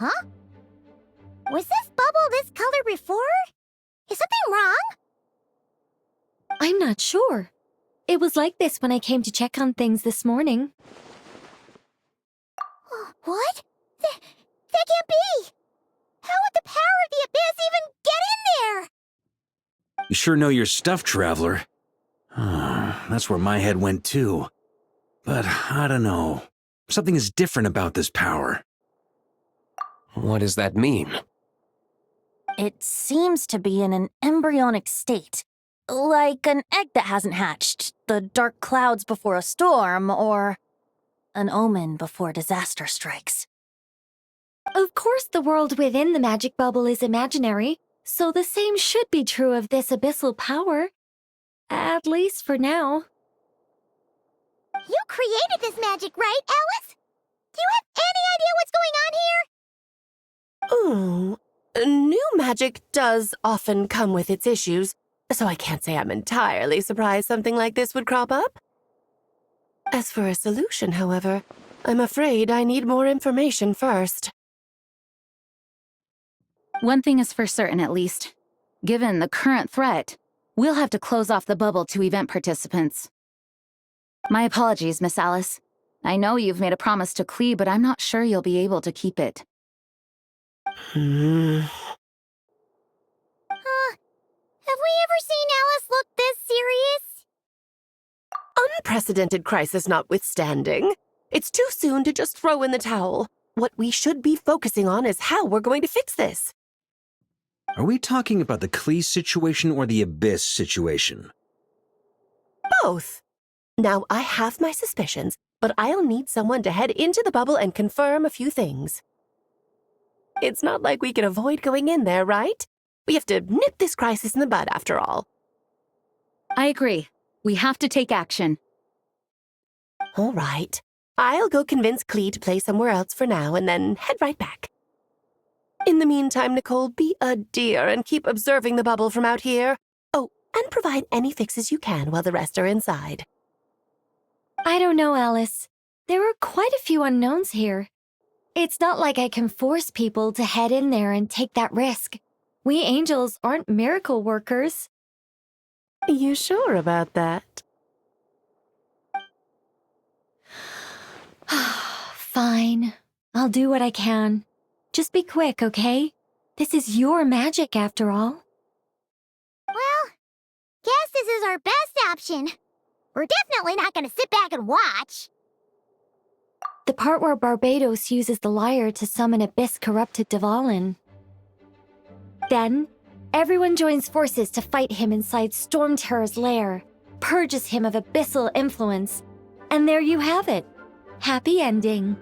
Huh? Was this bubble this color before? Is something wrong? I'm not sure. It was like this when I came to check on things this morning. What? That can't be! How would the power of the abyss even get in there? You sure know your stuff, Traveler. That's where my head went too. But I don't know. Something is different about this power. What does that mean? It seems to be in an embryonic state. Like an egg that hasn't hatched, the dark clouds before a storm, or an omen before disaster strikes. Of course, the world within the magic bubble is imaginary, so the same should be true of this abyssal power. At least for now. You created this magic, right, Alice? Do you have any idea what's going on here? Ooh, new magic does often come with its issues, so I can't say I'm entirely surprised something like this would crop up. As for a solution, however, I'm afraid I need more information first. One thing is for certain, at least. Given the current threat, we'll have to close off the bubble to event participants. My apologies, Miss Alice. I know you've made a promise to Klee, but I'm not sure you'll be able to keep it. Have we ever seen Alice look this serious? Unprecedented crisis notwithstanding, it's too soon to just throw in the towel. What we should be focusing on is how we're going to fix this. Are we talking about the Klee situation or the Abyss situation? Both. Now, I have my suspicions, but I'll need someone to head into the bubble and confirm a few things. It's not like we can avoid going in there, right? We have to nip this crisis in the bud, after all. I agree. We have to take action. All right. I'll go convince Klee to play somewhere else for now and then head right back. In the meantime, Nicole, be a dear and keep observing the bubble from out here. Oh, and provide any fixes you can while the rest are inside. I don't know, Alice. There are quite a few unknowns here. It's not like I can force people to head in there and take that risk. We angels aren't miracle workers. You sure about that? Fine. I'll do what I can. Just be quick, okay? This is your magic, after all. Well, guess this is our best option. We're definitely not gonna sit back and watch. The part where Barbados uses the lyre to summon abyss-corrupted Dvalin. Then, everyone joins forces to fight him inside Storm Terror's lair, purges him of abyssal influence, and there you have it. Happy ending.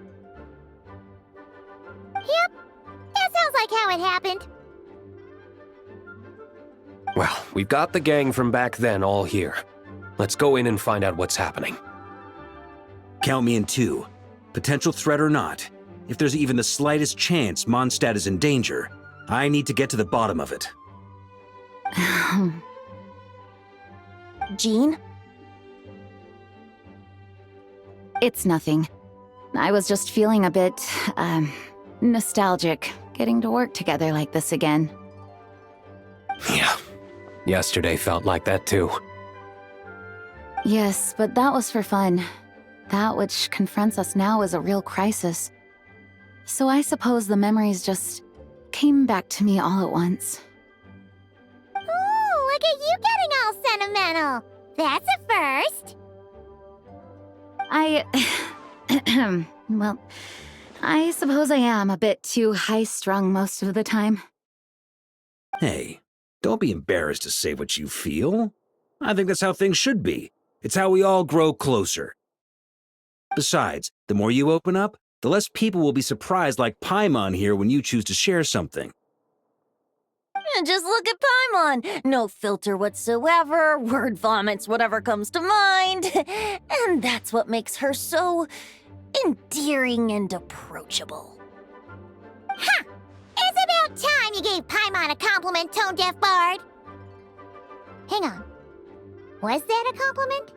Yep, that sounds like how it happened. Well, we've got the gang from back then all here. Let's go in and find out what's happening. Count me in too. Potential threat or not, if there's even the slightest chance Mondstadt is in danger, I need to get to the bottom of it. Jean? It's nothing. I was just feeling a bit, nostalgic, getting to work together like this again. Yeah, yesterday felt like that too. Yes, but that was for fun. That which confronts us now is a real crisis. So I suppose the memories just came back to me all at once. Ooh, look at you getting all sentimental. That's a first. Well, I suppose I am a bit too high-strung most of the time. Hey, don't be embarrassed to say what you feel. I think that's how things should be. It's how we all grow closer. Besides, the more you open up, the less people will be surprised like Paimon here when you choose to share something. Just look at Paimon. No filter whatsoever, word vomits whatever comes to mind. And that's what makes her so endearing and approachable. Ha! It's about time you gave Paimon a compliment, tone-deaf bard. Hang on. Was that a compliment?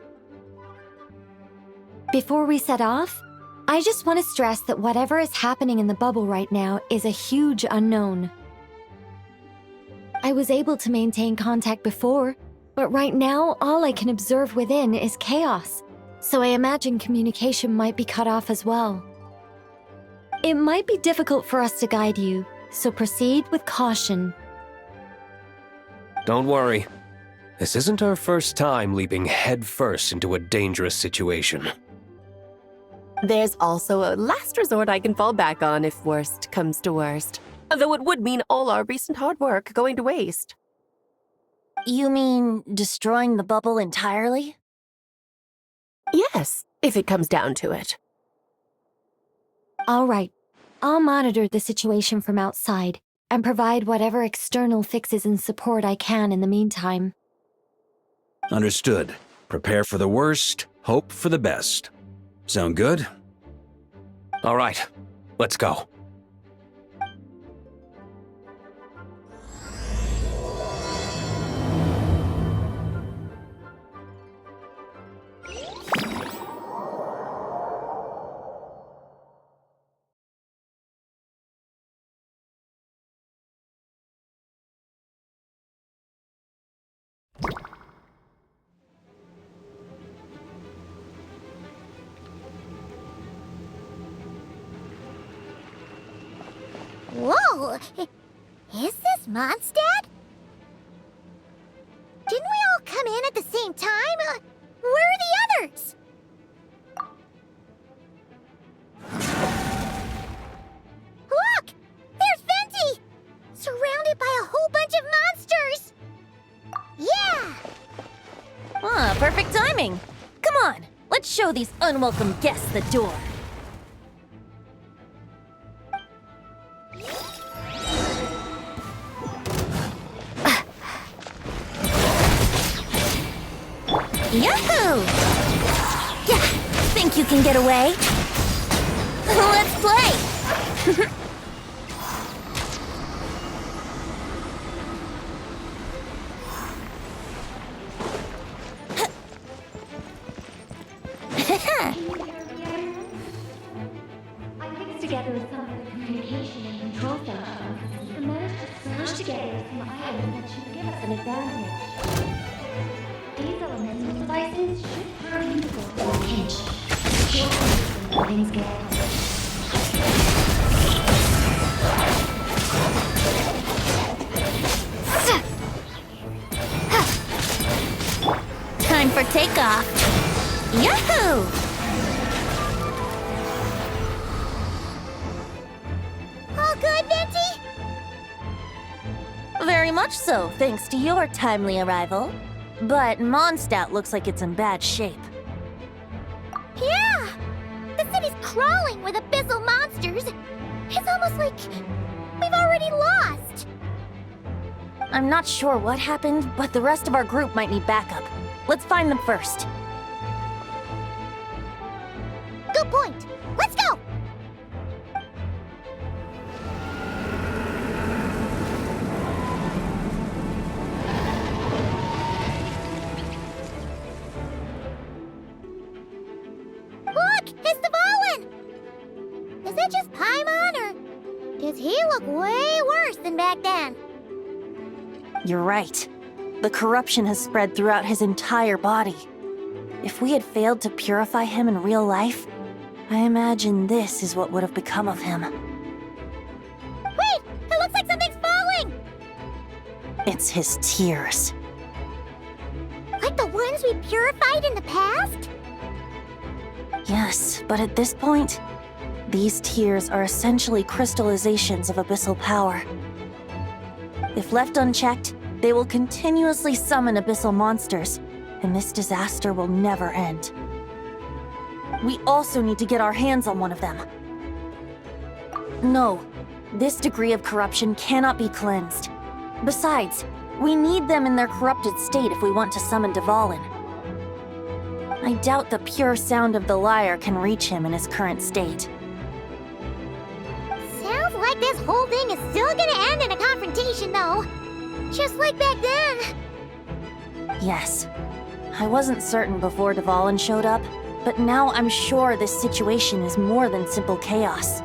Before we set off, I just want to stress that whatever is happening in the bubble right now is a huge unknown. I was able to maintain contact before, but right now all I can observe within is chaos, so I imagine communication might be cut off as well. It might be difficult for us to guide you, so proceed with caution. Don't worry. This isn't our first time leaping headfirst into a dangerous situation. There's also a last resort I can fall back on if worst comes to worst. Though it would mean all our recent hard work going to waste. You mean destroying the bubble entirely? Yes, if it comes down to it. All right, I'll monitor the situation from outside and provide whatever external fixes and support I can in the meantime. Understood. Prepare for the worst, hope for the best. Sound good? All right, let's go. Whoa! Is this Mondstadt? Didn't we all come in at the same time? Where are the others? Look! There's Venti! Surrounded by a whole bunch of monsters! Yeah! Ah, perfect timing. Come on, let's show these unwelcome guests the door. Yahoo! Yeah, think you can get away? Let's play! I fixed together some of the communication and control functions and managed to smash together some items that should give us an advantage. These elemental devices should turn useful in a pinch. When things get Time for takeoff. Yahoo! All good, Venti? Very much so, thanks to your timely arrival. But Mondstadt looks like it's in bad shape. Yeah! The city's crawling with abyssal monsters. It's almost like we've already lost. I'm not sure what happened, but the rest of our group might need backup. Let's find them first. Good point. Let's go! Look! It's the Volin! Is it just Paimon, or does he look way worse than back then? You're right. The corruption has spread throughout his entire body. If we had failed to purify him in real life, I imagine this is what would have become of him. Wait! It looks like something's falling! It's his tears. Like the ones we purified in the past? Yes, but at this point, these tears are essentially crystallizations of abyssal power. If left unchecked, they will continuously summon abyssal monsters, and this disaster will never end. We also need to get our hands on one of them. No, this degree of corruption cannot be cleansed. Besides, we need them in their corrupted state if we want to summon Dvalin. I doubt the pure sound of the lyre can reach him in his current state. Sounds like this whole thing is still gonna end in a confrontation, though. Just like back then. Yes. I wasn't certain before Dvalin showed up, but now I'm sure this situation is more than simple chaos.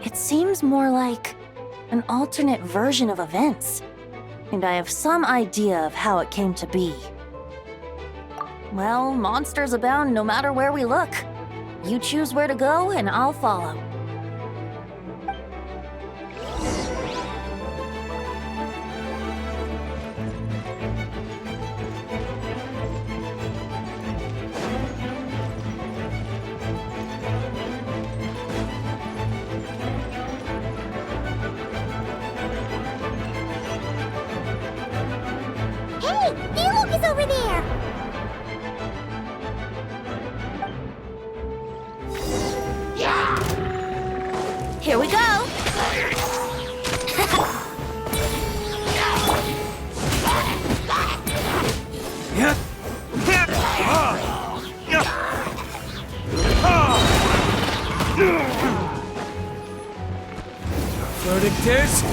It seems more like an alternate version of events, and I have some idea of how it came to be. Well, monsters abound no matter where we look. You choose where to go, and I'll follow. Hey, look, is over there! Here we go! Verdict is...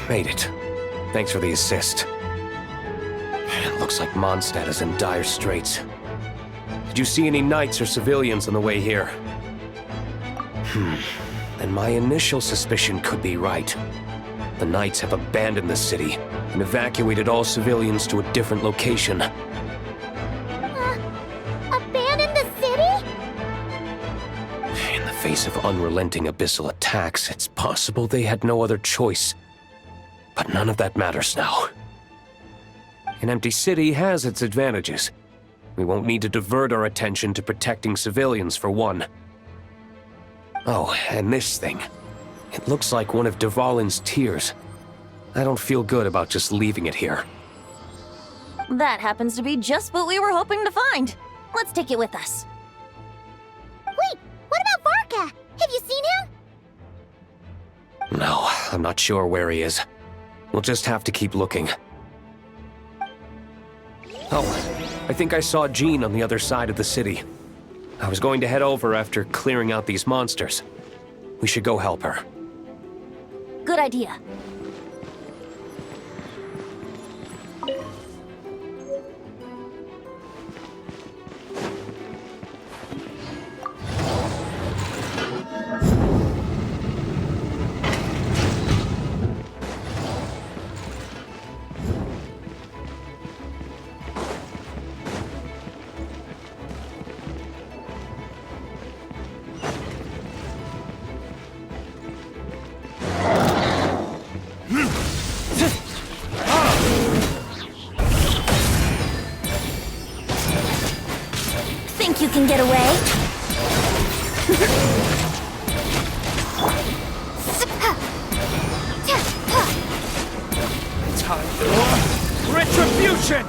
Made it. Thanks for the assist. It looks like Mondstadt is in dire straits. Did you see any knights or civilians on the way here? Then my initial suspicion could be right. The knights have abandoned the city and evacuated all civilians to a different location. Abandon the city? In the face of unrelenting abyssal attacks, it's possible they had no other choice. But none of that matters now. An empty city has its advantages. We won't need to divert our attention to protecting civilians, for one. Oh, and this thing. It looks like one of Dvalin's tears. I don't feel good about just leaving it here. That happens to be just what we were hoping to find. Let's take it with us. Wait, what about Varka? Have you seen him? No, I'm not sure where he is. We'll just have to keep looking. Oh, I think I saw Jean on the other side of the city. I was going to head over after clearing out these monsters. We should go help her. Good idea. Think you can get away? Time for retribution!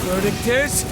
Verdict is...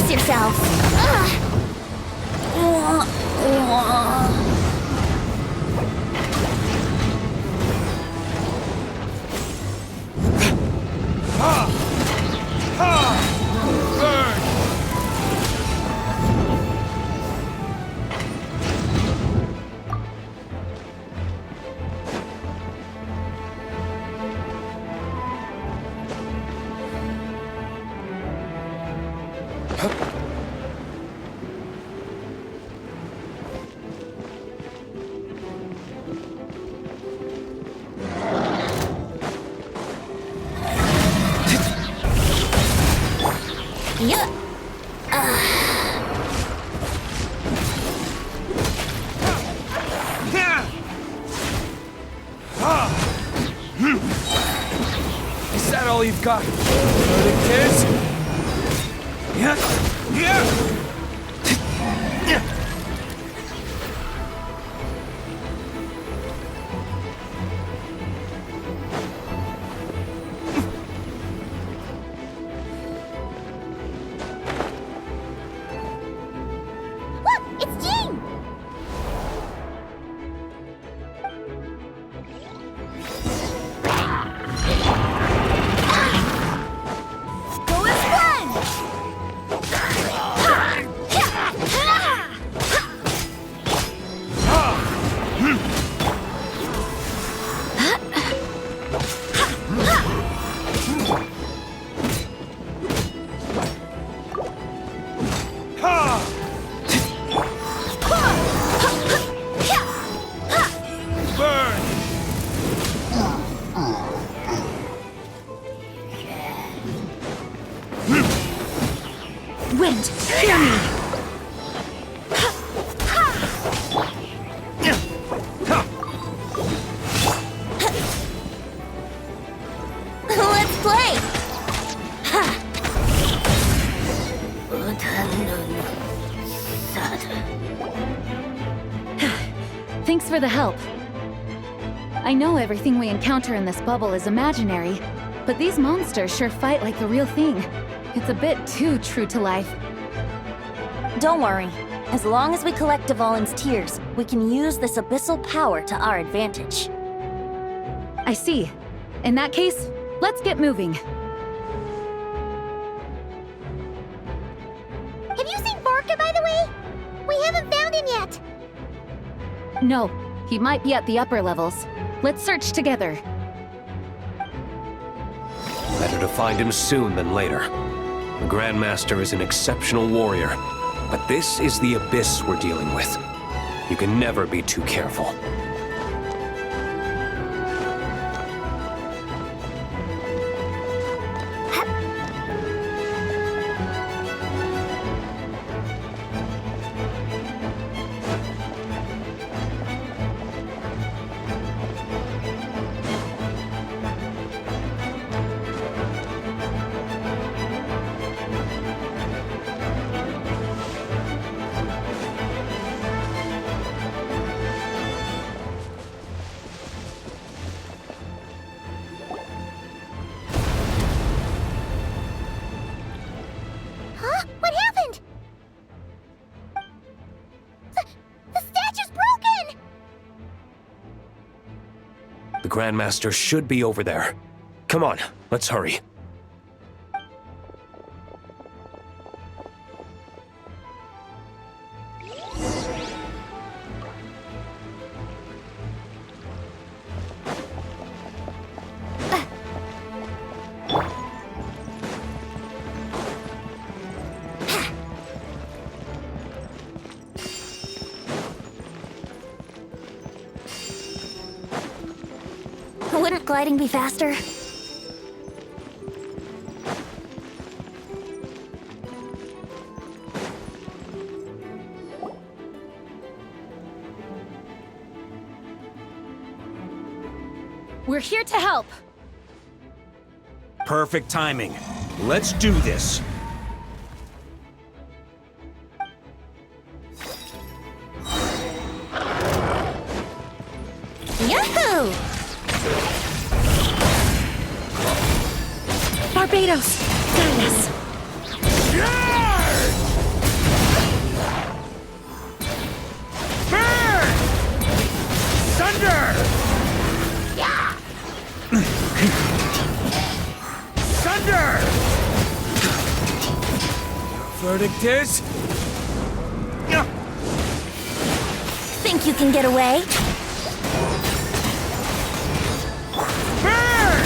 Brace yourself. Yeah. Is that all you've got? Kids? Yeah. Look, it's Jean! Go and splunge! Burn! Wind, hear me! Let's play. Thanks for the help. I know everything we encounter in this bubble is imaginary, but these monsters sure fight like the real thing. It's a bit too true to life. Don't worry. As long as we collect Dvalin's tears, we can use this abyssal power to our advantage. I see. In that case, let's get moving. Have you seen Varka, by the way? We haven't found him yet. No, he might be at the upper levels. Let's search together. Better to find him soon than later. The Grandmaster is an exceptional warrior, but this is the abyss we're dealing with. You can never be too careful. Huh? What happened? The statue's broken! The Grandmaster should be over there. Come on, let's hurry. Wouldn't gliding be faster? We're here to help. Perfect timing. Let's do this. Yahoo! Barbados, guide us. Tiz! Think you can get away? Burn!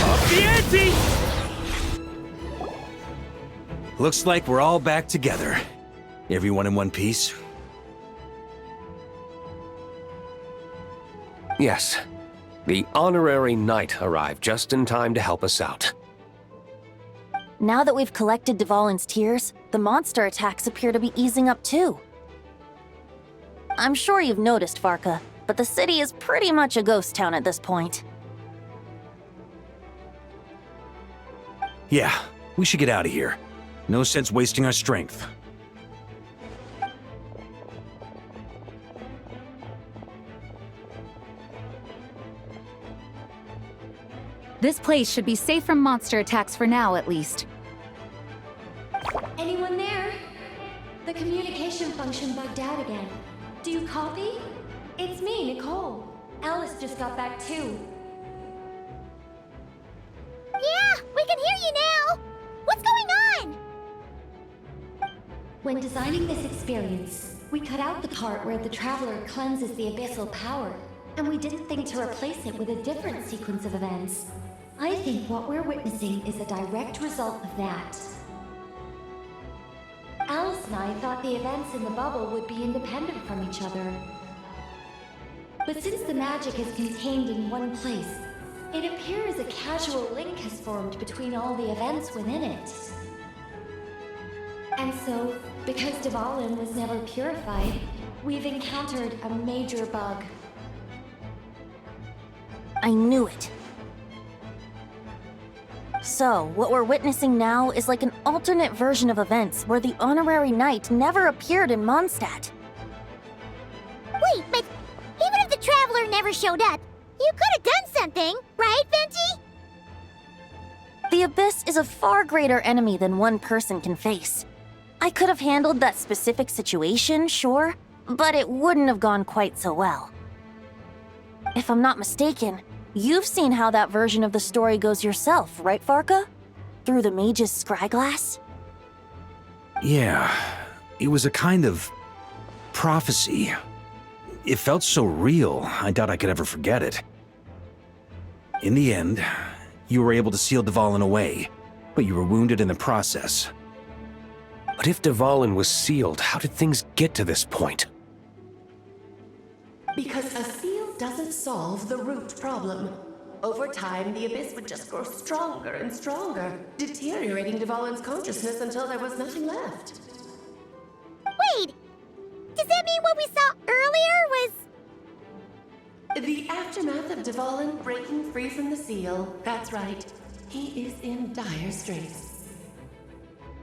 Up the ante! Looks like we're all back together. Everyone in one piece? Yes. The honorary knight arrived just in time to help us out. Now that we've collected Dvalin's tears, the monster attacks appear to be easing up too. I'm sure you've noticed, Varka, but the city is pretty much a ghost town at this point. Yeah, we should get out of here. No sense wasting our strength. This place should be safe from monster attacks for now, at least. Anyone there? The communication function bugged out again. Do you copy? It's me, Nicole. Alice just got back too. Yeah, we can hear you now! What's going on? When designing this experience, we cut out the part where the Traveler cleanses the abyssal power, and we didn't think to replace it with a different sequence of events. I think what we're witnessing is a direct result of that. Alice and I thought the events in the bubble would be independent from each other. But since the magic is contained in one place, it appears a casual link has formed between all the events within it. And so, because Dvalin was never purified, we've encountered a major bug. I knew it. So, what we're witnessing now is like an alternate version of events where the honorary knight never appeared in Mondstadt. Wait, but even if the Traveler never showed up, you could have done something, right, Venti? The Abyss is a far greater enemy than one person can face. I could have handled that specific situation, sure, but it wouldn't have gone quite so well. If I'm not mistaken, you've seen how that version of the story goes yourself, right, Varka? Through the mage's scryglass? Yeah, it was a kind of prophecy. It felt so real, I doubt I could ever forget it. In the end, you were able to seal Dvalin away, but you were wounded in the process. But if Dvalin was sealed, how did things get to this point? Because a seal doesn't solve the root problem. Over time, the Abyss would just grow stronger and stronger, deteriorating Dvalin's consciousness until there was nothing left. Wait! Does that mean what we saw earlier was... The aftermath of Dvalin breaking free from the seal, that's right. He is in dire straits.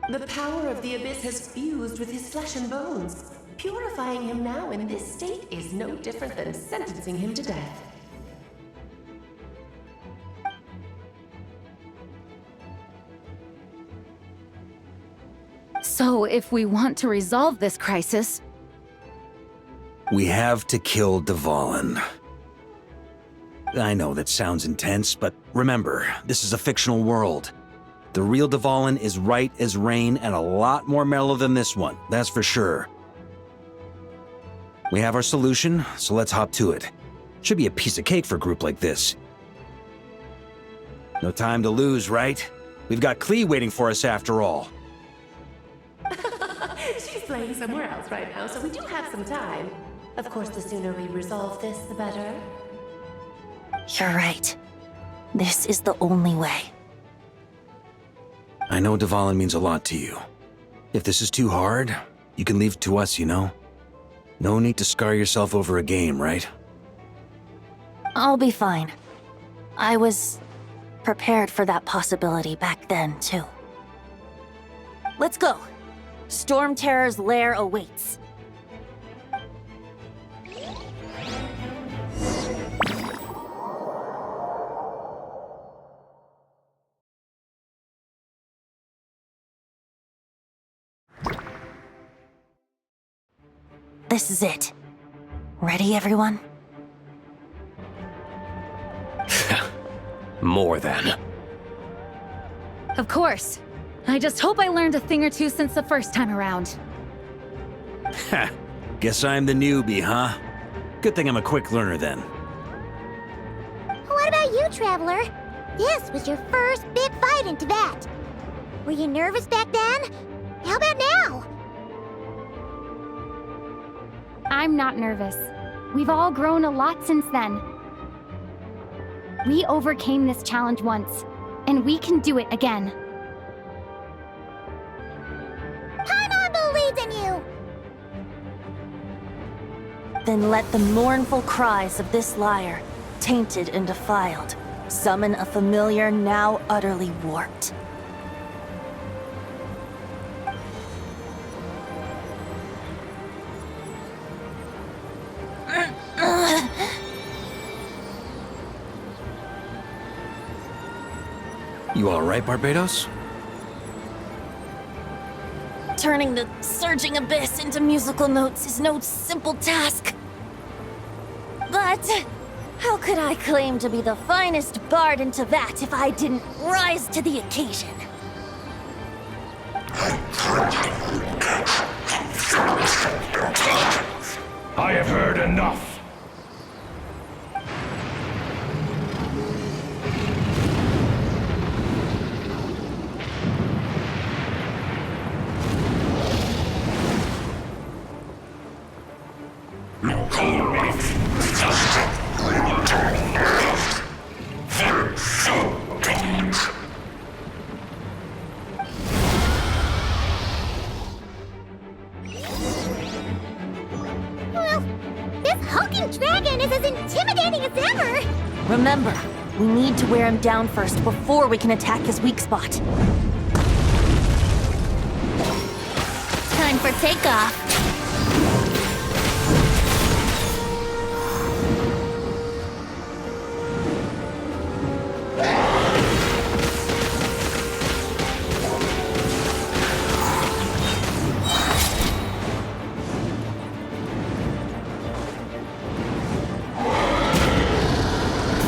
The power of the Abyss has fused with his flesh and bones. Purifying him now in this state is no different than sentencing him to death. So, if we want to resolve this crisis, We have to kill Dvalin. I know that sounds intense, but remember, this is a fictional world. The real Dvalin is right as rain and a lot more mellow than this one, that's for sure. We have our solution, so let's hop to it. Should be a piece of cake for a group like this. No time to lose, right? We've got Klee waiting for us after all. She's playing somewhere else right now, so we do have some time. Of course, the sooner we resolve this, the better. You're right. This is the only way. I know Dvalin means a lot to you. If this is too hard, you can leave it to us, you know? No need to scar yourself over a game, right? I'll be fine. I was prepared for that possibility back then, too. Let's go. Storm Terror's lair awaits. This is it. Ready, everyone? More than. of course. I just hope I learned a thing or two since the first time around. Ha! Guess I'm the newbie, huh? Good thing I'm a quick learner then. What about you, Traveler? This was your first big fight in Tibet. Were you nervous back then? How about now? I'm not nervous. We've all grown a lot since then. We overcame this challenge once, and we can do it again. Paimon believes in you! Then let the mournful cries of this lyre, tainted and defiled, summon a familiar now utterly warped. You alright, Barbados? Turning the surging abyss into musical notes is no simple task. But how could I claim to be the finest bard in Tibet if I didn't rise to the occasion? I have heard enough. Well, this hulking dragon is as intimidating as ever! Remember, we need to wear him down first before we can attack his weak spot. Time for takeoff.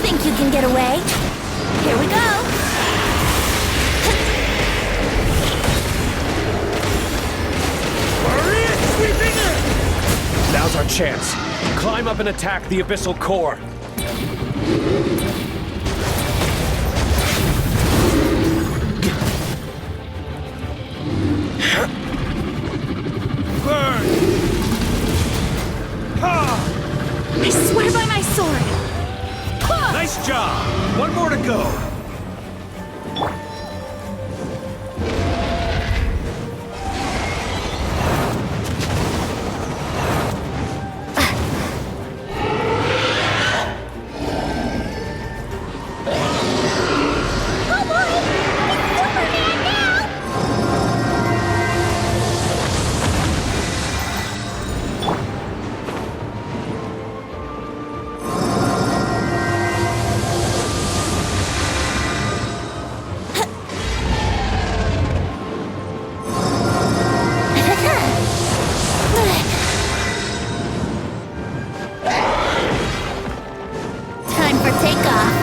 Think you can get away? Here we go! Now's our chance. Climb up and attack the abyssal core. Burn! Ha! I swear by my sword! Nice job! One more to go. Oh boy! It's Superman now! Time for takeoff.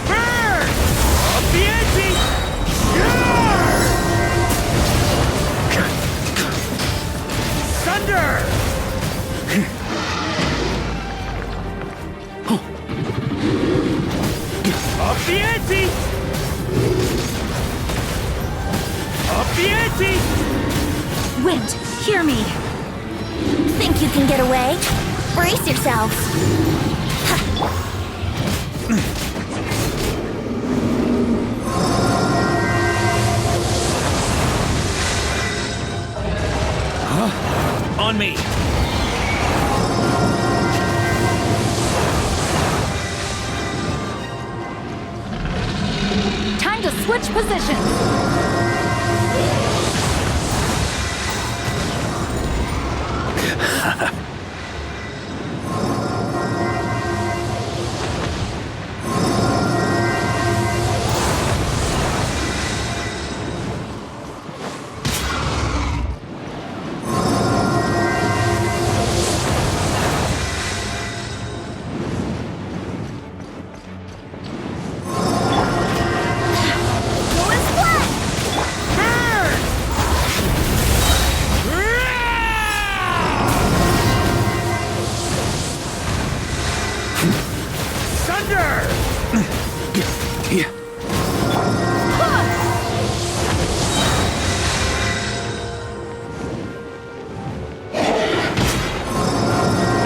Burn! Up the ante! Yarr! Thunder! Up the ante! Up the ante! Wind, hear me! Think you can get away? Brace yourselves! On me! Time to switch positions! I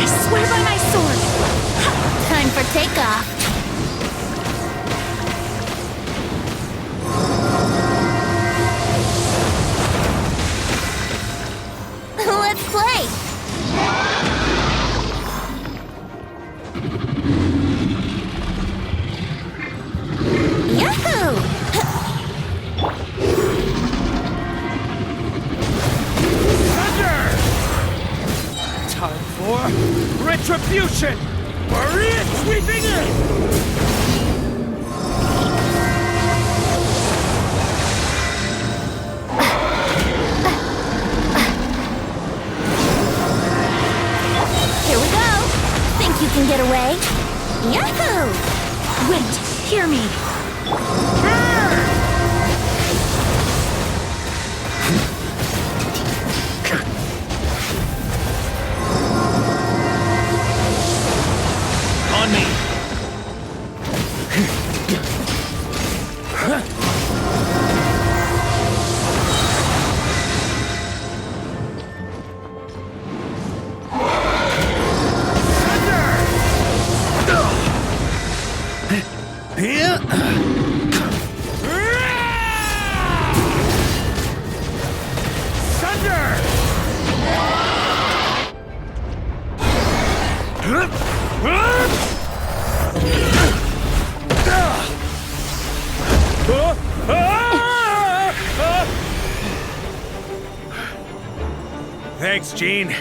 swear by my sword! Time for takeoff. Let's play. Yahoo! Time for retribution! Maria sweeping in! Here we go. Think you can get away? Yahoo! Wait, hear me. On me! Thanks, Gene.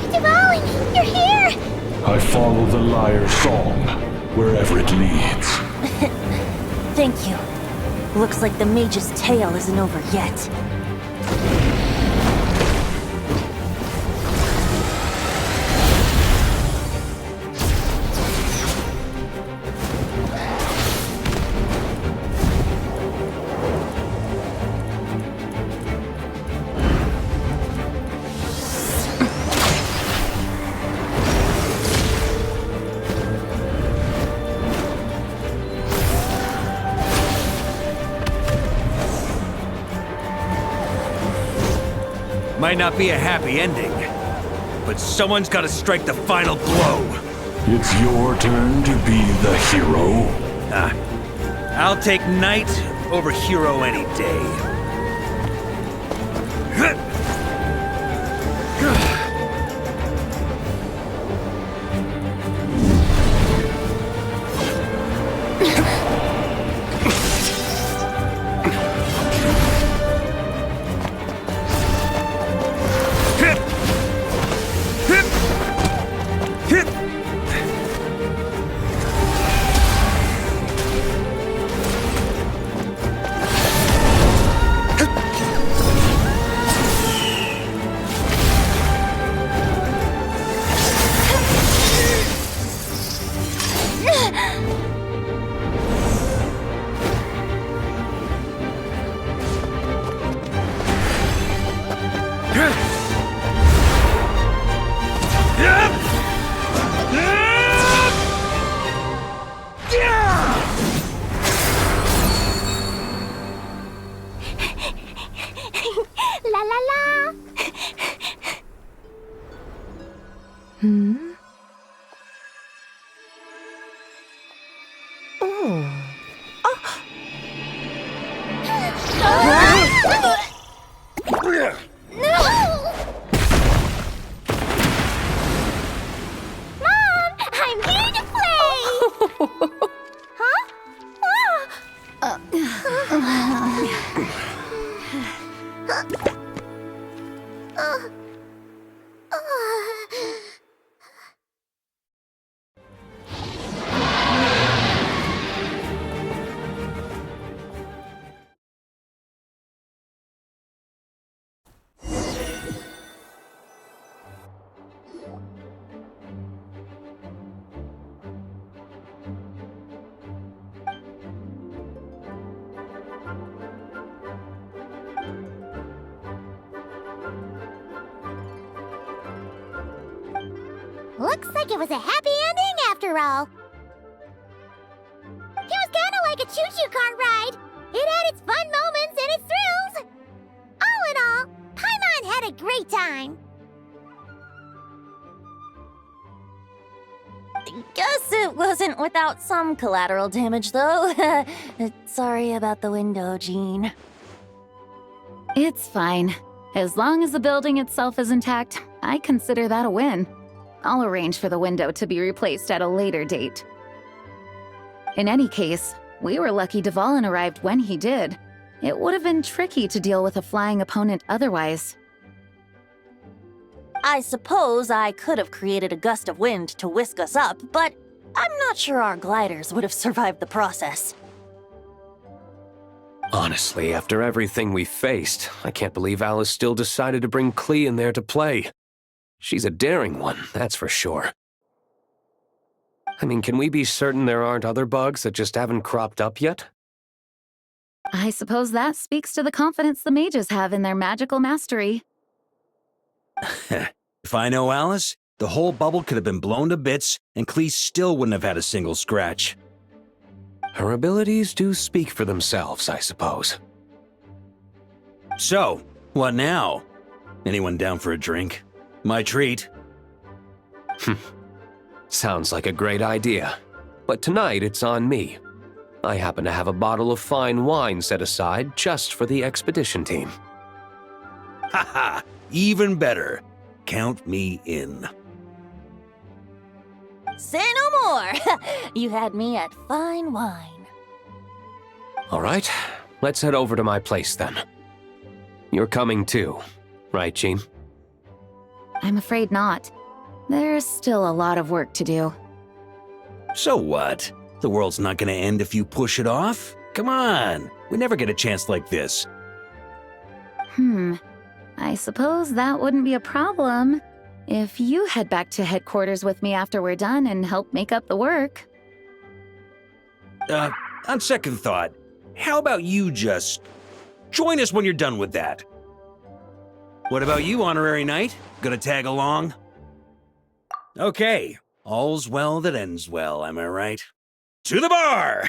Dvalin, you're here! I follow the lyre's song, wherever it leads. Thank you. Looks like the mage's tale isn't over yet. Might not be a happy ending, but someone's gotta strike the final blow. It's your turn to be the hero. I'll take knight over hero any day. La la la! Mom, I'm here to play! Huh? Ah. Looks like it was a happy ending after all. It was kinda like a choo-choo car ride. It had its fun moments and its thrills. All in all, Paimon had a great time. Guess it wasn't without some collateral damage, though. Sorry about the window, Jean. It's fine. As long as the building itself is intact, I consider that a win. I'll arrange for the window to be replaced at a later date. In any case, we were lucky Dvalin arrived when he did. It would have been tricky to deal with a flying opponent otherwise. I suppose I could have created a gust of wind to whisk us up, but I'm not sure our gliders would have survived the process. Honestly, after everything we faced, I can't believe Alice still decided to bring Klee in there to play. She's a daring one, that's for sure. I mean, can we be certain there aren't other bugs that just haven't cropped up yet? I suppose that speaks to the confidence the mages have in their magical mastery. If I know Alice, the whole bubble could have been blown to bits, and Klee still wouldn't have had a single scratch. Her abilities do speak for themselves, I suppose. So, what now? Anyone down for a drink? My treat. Sounds like a great idea. But tonight it's on me. I happen to have a bottle of fine wine set aside just for the expedition team. Haha, even better. Count me in. Say no more! You had me at fine wine. All right, let's head over to my place then. You're coming too, right, Jean? I'm afraid not. There's still a lot of work to do. So what? The world's not gonna end if you push it off? Come on, we never get a chance like this. I suppose that wouldn't be a problem if you head back to headquarters with me after we're done and help make up the work. On second thought, how about you just join us when you're done with that? What about you, Honorary Knight? Gonna tag along? Okay, all's well that ends well, am I right? To the bar!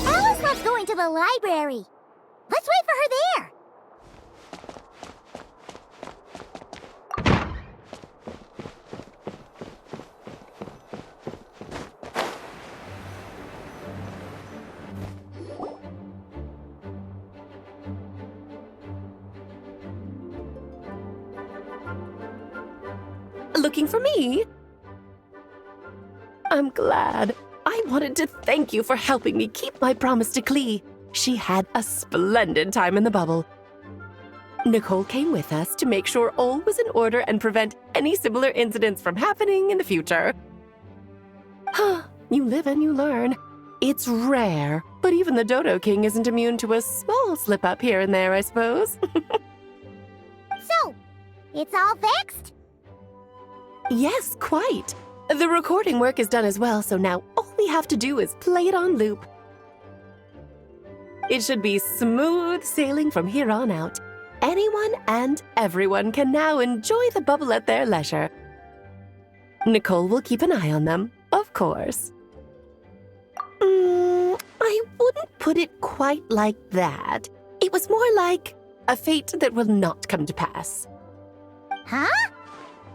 Alice loves going to the library. Let's wait for her there. Looking for me? I'm glad. I wanted to thank you for helping me keep my promise to Klee. She had a splendid time in the bubble. Nicole came with us to make sure all was in order and prevent any similar incidents from happening in the future. You live and you learn. It's rare, but even the Dodo King isn't immune to a small slip-up here and there, I suppose. So, it's all fixed? Yes, quite. The recording work is done as well, so now all we have to do is play it on loop. It should be smooth sailing from here on out. Anyone and everyone can now enjoy the bubble at their leisure. Nicole will keep an eye on them, of course. I wouldn't put it quite like that. It was more like a fate that will not come to pass. Huh?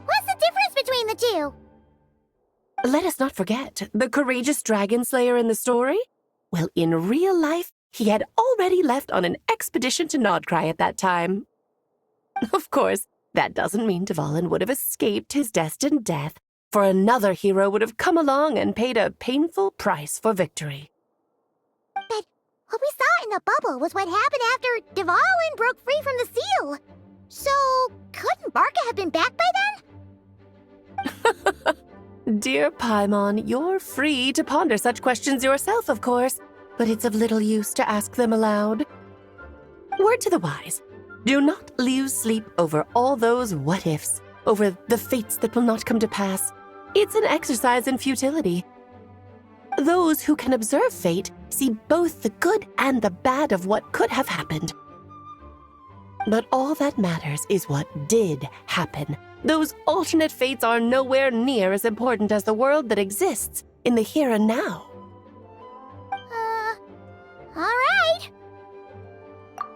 What's the difference between the two? Let us not forget the courageous dragon slayer in the story. Well, in real life, he had already left on an expedition to Nodcry at that time. Of course, that doesn't mean Dvalin would have escaped his destined death, for another hero would have come along and paid a painful price for victory. But what we saw in the bubble was what happened after Dvalin broke free from the seal. So, couldn't Varka have been back by then? Dear Paimon, you're free to ponder such questions yourself, of course, but it's of little use to ask them aloud. Word to the wise, do not lose sleep over all those what-ifs, over the fates that will not come to pass. It's an exercise in futility. Those who can observe fate see both the good and the bad of what could have happened. But all that matters is what did happen. Those alternate fates are nowhere near as important as the world that exists in the here and now. Alright.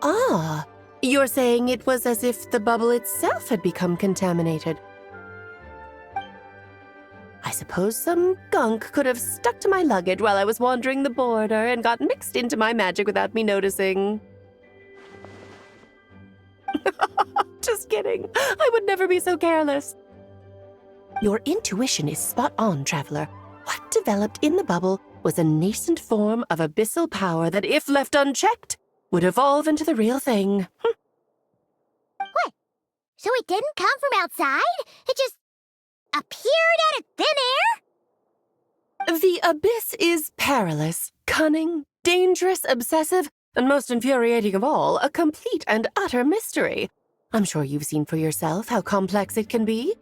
Ah, you're saying it was as if the bubble itself had become contaminated. I suppose some gunk could have stuck to my luggage while I was wandering the border and got mixed into my magic without me noticing. Just kidding. I would never be so careless. Your intuition is spot on, Traveler. What developed in the bubble was a nascent form of abyssal power that, if left unchecked, would evolve into the real thing. What? So it didn't come from outside? It just appeared out of thin air? The abyss is perilous, cunning, dangerous, obsessive, and most infuriating of all, a complete and utter mystery. I'm sure you've seen for yourself how complex it can be.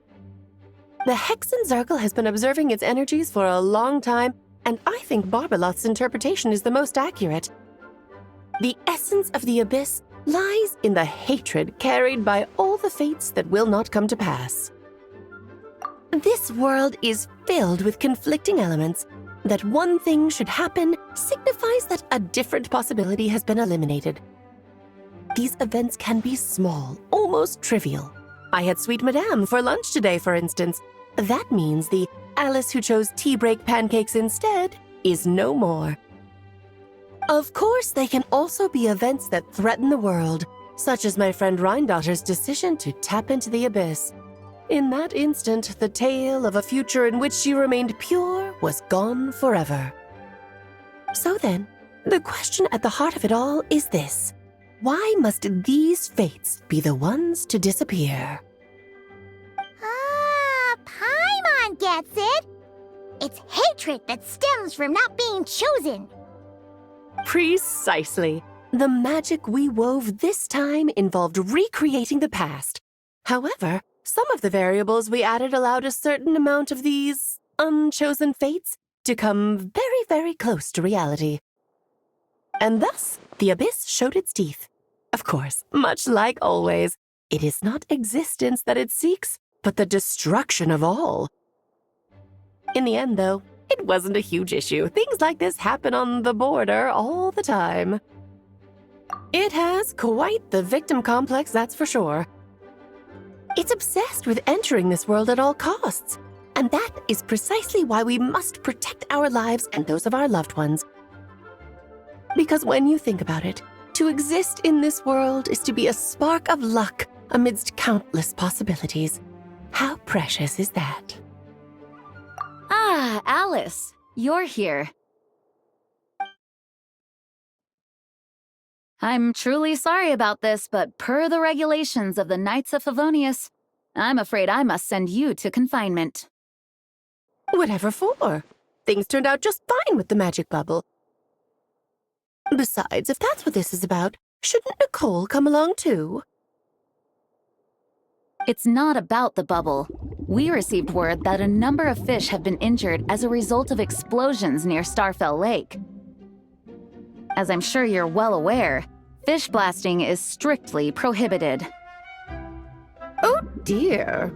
The Hexen Circle has been observing its energies for a long time, and I think Barbalot's interpretation is the most accurate. The essence of the abyss lies in the hatred carried by all the fates that will not come to pass. This world is filled with conflicting elements. That one thing should happen signifies that a different possibility has been eliminated. These events can be small, almost trivial. I had Sweet Madame for lunch today, for instance. That means the Alice who chose tea break pancakes instead is no more. Of course, they can also be events that threaten the world, such as my friend Rhindotter's decision to tap into the abyss. In that instant, the tale of a future in which she remained pure was gone forever. So then, the question at the heart of it all is this: why must these fates be the ones to disappear? Ah, Paimon gets it. It's hatred that stems from not being chosen. Precisely. The magic we wove this time involved recreating the past. However, some of the variables we added allowed a certain amount of these unchosen fates to come very, very close to reality. And thus, the abyss showed its teeth. Of course, much like always, it is not existence that it seeks, but the destruction of all. In the end, though, it wasn't a huge issue. Things like this happen on the border all the time. It has quite the victim complex, that's for sure. It's obsessed with entering this world at all costs. And that is precisely why we must protect our lives and those of our loved ones. Because when you think about it, to exist in this world is to be a spark of luck amidst countless possibilities. How precious is that? Ah, Alice, you're here. I'm truly sorry about this, but per the regulations of the Knights of Favonius, I'm afraid I must send you to confinement. Whatever for? Things turned out just fine with the magic bubble. Besides, if that's what this is about, shouldn't Nicole come along too? It's not about the bubble. We received word that a number of fish have been injured as a result of explosions near Starfell Lake. As I'm sure you're well aware, fish blasting is strictly prohibited. Oh dear.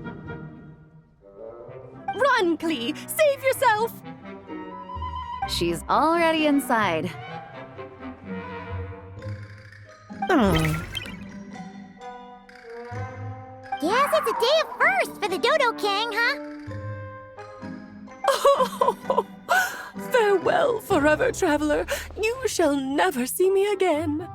Run, Klee! Save yourself! She's already inside. Guess it's a day of first for the Dodo King, huh? Oh, farewell, forever traveler. You shall never see me again.